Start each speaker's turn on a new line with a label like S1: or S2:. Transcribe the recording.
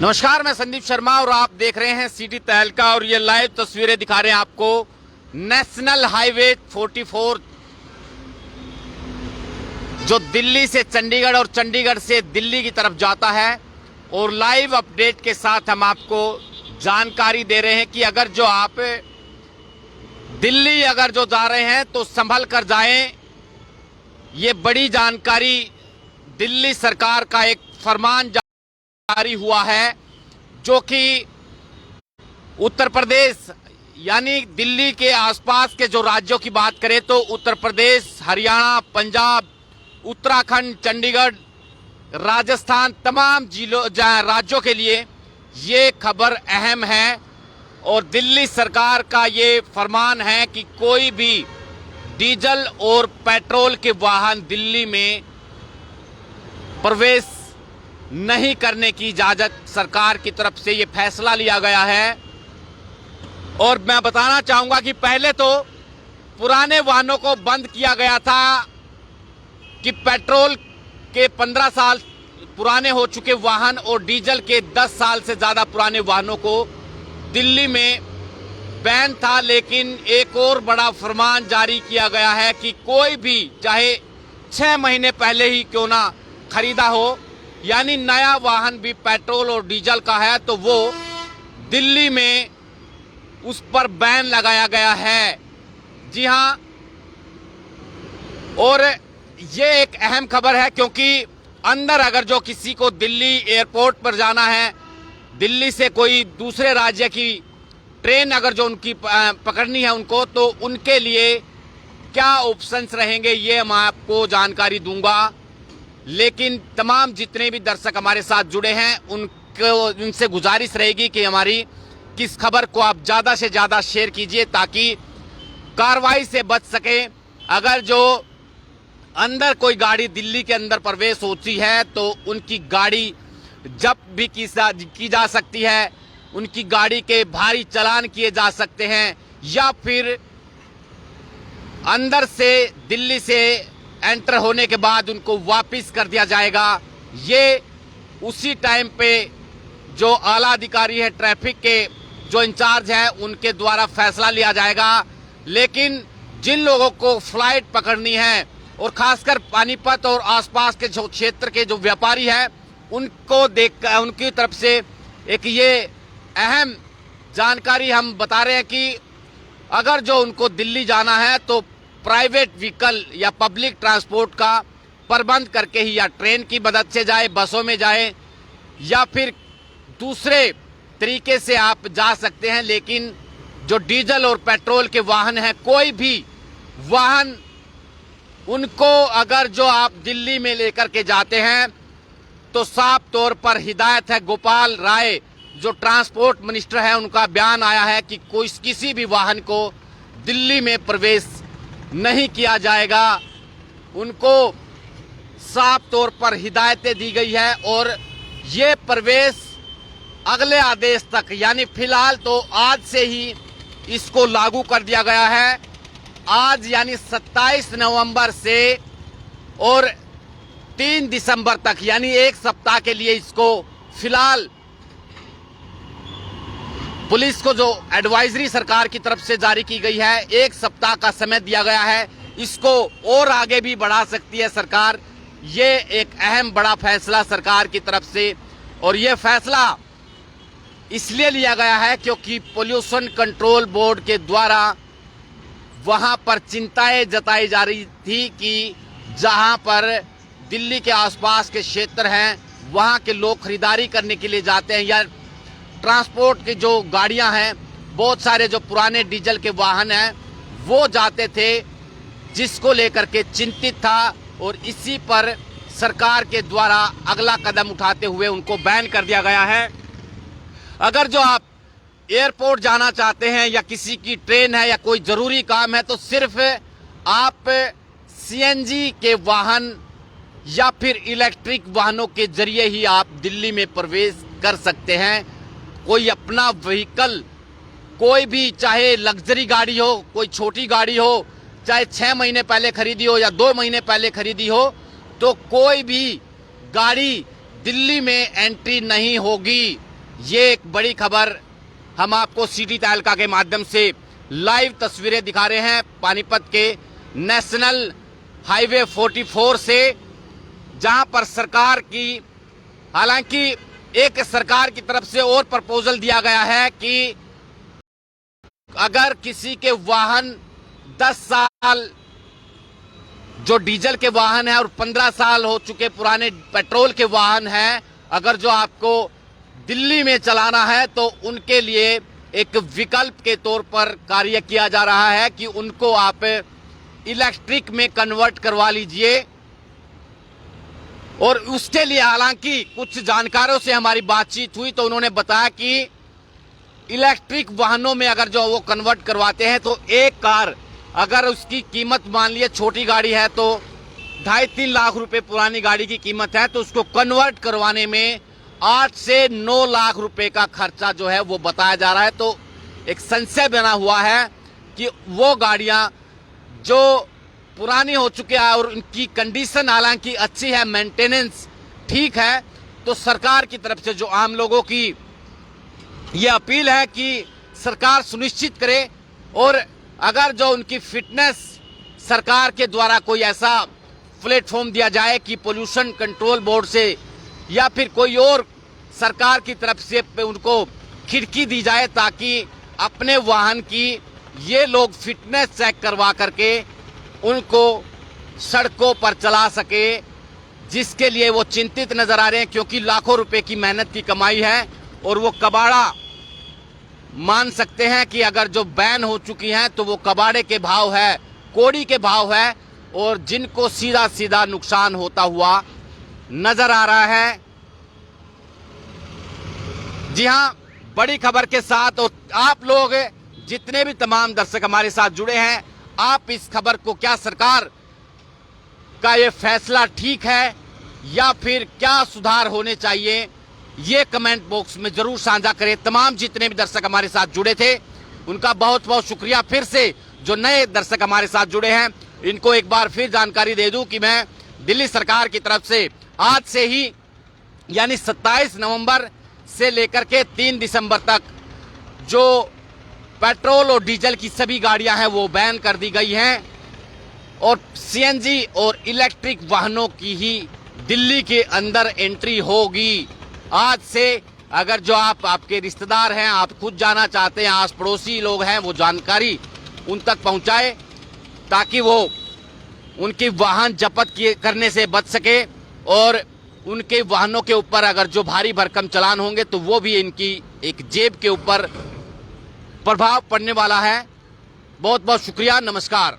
S1: नमस्कार, मैं संदीप शर्मा और आप देख रहे हैं सिटी तहलका। और ये लाइव तस्वीरें दिखा रहे हैं आपको नेशनल हाईवे 44 जो दिल्ली से चंडीगढ़ और चंडीगढ़ से दिल्ली की तरफ जाता है। और लाइव अपडेट के साथ हम आपको जानकारी दे रहे हैं कि अगर जो आप दिल्ली जा रहे हैं तो संभल कर जाएं। ये बड़ी जानकारी, दिल्ली सरकार का एक फरमान जारी हुआ है जो कि उत्तर प्रदेश यानी दिल्ली के आसपास के जो राज्यों की बात करें तो उत्तर प्रदेश, हरियाणा, पंजाब, उत्तराखंड, चंडीगढ़, राजस्थान, तमाम जिलों राज्यों के लिए ये खबर अहम है। और दिल्ली सरकार का ये फरमान है कि कोई भी डीजल और पेट्रोल के वाहन दिल्ली में प्रवेश नहीं करने की इजाजत सरकार की तरफ से ये फैसला लिया गया है। और मैं बताना चाहूंगा कि पहले तो पुराने वाहनों को बंद किया गया था कि पेट्रोल के 15 साल पुराने हो चुके वाहन और डीजल के 10 साल से ज्यादा पुराने वाहनों को दिल्ली में बैन था। लेकिन एक और बड़ा फरमान जारी किया गया है कि कोई भी चाहे 6 महीने पहले ही क्यों ना खरीदा हो, यानी नया वाहन भी पेट्रोल और डीजल का है तो वो दिल्ली में उस पर बैन लगाया गया है। जी हां, और ये एक अहम खबर है क्योंकि अंदर अगर जो किसी को दिल्ली एयरपोर्ट पर जाना है, दिल्ली से कोई दूसरे राज्य की ट्रेन अगर जो उनकी पकड़नी है उनको, तो उनके लिए क्या ऑप्शंस रहेंगे ये मैं आपको जानकारी दूंगा। लेकिन तमाम जितने भी दर्शक हमारे साथ जुड़े हैं उनसे गुजारिश रहेगी कि हमारी किस खबर को आप ज़्यादा से ज़्यादा शेयर कीजिए ताकि कार्रवाई से बच सके। अगर जो अंदर कोई गाड़ी दिल्ली के अंदर प्रवेश होती है तो उनकी गाड़ी जब्त भी की जा सकती है, उनकी गाड़ी के भारी चालान किए जा सकते हैं, या फिर अंदर से दिल्ली से एंटर होने के बाद उनको वापस कर दिया जाएगा। ये उसी टाइम पे जो आला अधिकारी है ट्रैफिक के जो इंचार्ज हैं उनके द्वारा फैसला लिया जाएगा। लेकिन जिन लोगों को फ्लाइट पकड़नी है और खासकर पानीपत और आसपास के जो क्षेत्र के जो व्यापारी हैं उनको देखकर उनकी तरफ से एक ये अहम जानकारी हम बता रहे हैं कि अगर जो उनको दिल्ली जाना है तो प्राइवेट व्हीकल या पब्लिक ट्रांसपोर्ट का प्रबंध करके ही, या ट्रेन की मदद से जाए, बसों में जाए, या फिर दूसरे तरीके से आप जा सकते हैं। लेकिन जो डीजल और पेट्रोल के वाहन हैं, कोई भी वाहन उनको अगर जो आप दिल्ली में लेकर के जाते हैं तो साफ तौर पर हिदायत है, गोपाल राय जो ट्रांसपोर्ट मिनिस्टर है उनका बयान आया है कि किसी भी वाहन को दिल्ली में प्रवेश नहीं किया जाएगा। उनको साफ तौर पर हिदायतें दी गई है और ये प्रवेश अगले आदेश तक, यानी फिलहाल तो आज से ही इसको लागू कर दिया गया है। आज यानी 27 नवंबर से और 3 दिसंबर तक यानी एक सप्ताह के लिए इसको फिलहाल पुलिस को जो एडवाइजरी सरकार की तरफ से जारी की गई है, एक सप्ताह का समय दिया गया है। इसको और आगे भी बढ़ा सकती है सरकार। ये एक अहम बड़ा फैसला सरकार की तरफ से, और ये फैसला इसलिए लिया गया है क्योंकि पोल्यूशन कंट्रोल बोर्ड के द्वारा वहां पर चिंताएं जताई जा रही थी कि जहां पर दिल्ली के आसपास के क्षेत्र हैं वहां के लोग खरीदारी करने के लिए जाते हैं, या ट्रांसपोर्ट की जो गाड़ियां हैं, बहुत सारे जो पुराने डीजल के वाहन हैं वो जाते थे, जिसको लेकर के चिंतित था। और इसी पर सरकार के द्वारा अगला कदम उठाते हुए उनको बैन कर दिया गया है। अगर जो आप एयरपोर्ट जाना चाहते हैं या किसी की ट्रेन है या कोई जरूरी काम है तो सिर्फ आप सीएनजी के वाहन या फिर इलेक्ट्रिक वाहनों के जरिए ही आप दिल्ली में प्रवेश कर सकते हैं। कोई अपना व्हीकल, कोई भी चाहे लग्जरी गाड़ी हो, कोई छोटी गाड़ी हो, चाहे 6 महीने पहले खरीदी हो या 2 महीने पहले खरीदी हो, तो कोई भी गाड़ी दिल्ली में एंट्री नहीं होगी। ये एक बड़ी खबर हम आपको सिटी तहलका के माध्यम से लाइव तस्वीरें दिखा रहे हैं पानीपत के नेशनल हाईवे 44 से, जहां पर सरकार की, हालांकि एक सरकार की तरफ से और प्रपोजल दिया गया है कि अगर किसी के वाहन 10 साल जो डीजल के वाहन है और 15 साल हो चुके पुराने पेट्रोल के वाहन हैं, अगर जो आपको दिल्ली में चलाना है तो उनके लिए एक विकल्प के तौर पर कार्य किया जा रहा है कि उनको आप इलेक्ट्रिक में कन्वर्ट करवा लीजिए। और उसके लिए हालांकि कुछ जानकारों से हमारी बातचीत हुई तो उन्होंने बताया कि इलेक्ट्रिक वाहनों में अगर जो वो कन्वर्ट करवाते हैं तो एक कार अगर उसकी कीमत मान लिया छोटी गाड़ी है तो 2.5-3 लाख रुपए पुरानी गाड़ी की कीमत है, तो उसको कन्वर्ट करवाने में 8 से 9 लाख रुपए का खर्चा जो है वो बताया जा रहा है। तो एक संशय बना हुआ है कि वो गाड़ियां जो पुरानी हो चुकी है और उनकी कंडीशन हालांकि अच्छी है, मेंटेनेंस ठीक है, तो सरकार की तरफ से जो आम लोगों की ये अपील है कि सरकार सुनिश्चित करे और अगर जो उनकी फिटनेस सरकार के द्वारा कोई ऐसा प्लेटफॉर्म दिया जाए कि पोल्यूशन कंट्रोल बोर्ड से या फिर कोई और सरकार की तरफ से उनको खिड़की दी जाए ताकि अपने वाहन की ये लोग फिटनेस चेक करवा करके उनको सड़कों पर चला सके, जिसके लिए वो चिंतित नजर आ रहे हैं क्योंकि लाखों रुपए की मेहनत की कमाई है और वो कबाड़ा मान सकते हैं कि अगर जो बैन हो चुकी हैं तो वो कबाड़े के भाव है, कोड़ी के भाव है और जिनको सीधा सीधा नुकसान होता हुआ नजर आ रहा है। जी हां, बड़ी खबर के साथ और आप लोग जितने भी तमाम दर्शक हमारे साथ जुड़े हैं, आप इस खबर को क्या सरकार का ये फैसला ठीक है या फिर क्या सुधार होने चाहिए, ये कमेंट बॉक्स में जरूर साझा करें। तमाम जितने भी दर्शक हमारे साथ जुड़े थे उनका बहुत बहुत शुक्रिया। फिर से जो नए दर्शक हमारे साथ जुड़े हैं इनको एक बार फिर जानकारी दे दूं कि मैं दिल्ली सरकार की तरफ से आज से ही यानी 27 नवंबर से लेकर के 3 दिसंबर तक जो पेट्रोल और डीजल की सभी गाड़ियां हैं वो बैन कर दी गई हैं और सीएनजी और इलेक्ट्रिक वाहनों की ही दिल्ली के अंदर एंट्री होगी। आज से अगर जो आपके रिश्तेदार हैं, आप खुद जाना चाहते हैं, आस पड़ोसी लोग हैं, वो जानकारी उन तक पहुंचाए ताकि वो उनकी वाहन जब्त करने से बच सके और उनके वाहनों के ऊपर अगर जो भारी भरकम चालान होंगे तो वो भी इनकी एक जेब के ऊपर प्रभाव पड़ने वाला है। बहुत बहुत शुक्रिया, नमस्कार।